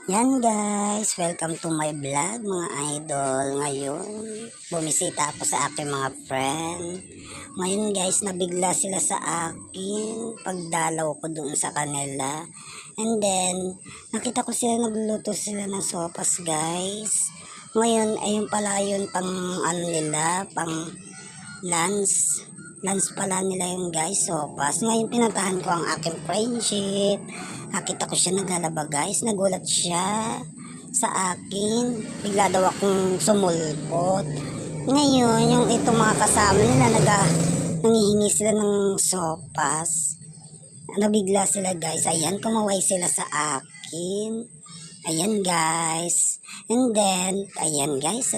Yan guys, welcome to my vlog mga idol. Ngayon, bumisita ako sa aking mga friend. Ngayon guys, nabigla sila sa akin pagdalaw ko doon sa kanila. And then, nakita ko sila nagluluto sila ng sopas guys. Ngayon, ayun pala yun pang ano nila, pang lunch. Lunch pala nila yun guys, sopas. Ngayon, pinuntahan ko ang aking friendship. Nakita ko siya naglalaba guys, nagulat siya sa akin. Bigla daw akong sumulpot. Ngayon, yung itong mga kasama nila, nangihingi sila ng sopas. Nabigla sila guys, ayan, kumaway sila sa akin. Ayan guys. And then, ayan guys,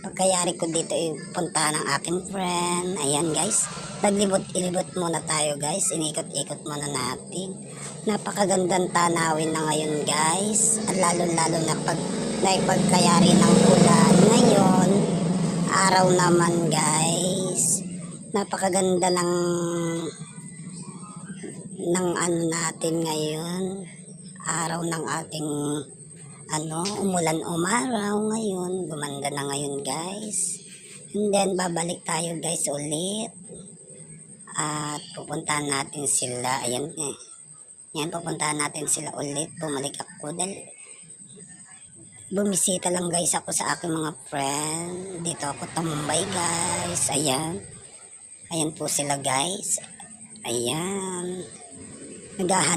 pagkayari ko dito punta ng aking friend. Ayan guys, naglibot-ilibot muna tayo guys, inikot-ikot muna natin. Napakagandang tanawin na ngayon guys, lalo-lalo na pagkayari ng ulan. Ngayon, araw naman guys, napakaganda ng ano natin ngayon, araw ng ating umulan umaraw ngayon, gumanda na ngayon guys. And then babalik tayo guys ulit at pupuntahan natin sila. Ayan yan, pupuntahan natin sila ulit. Bumalik ako dahil bumisita lang guys ako sa aking mga friend. Dito ako tambay guys. Ayan, ayan po sila guys. Ayan, naghahanap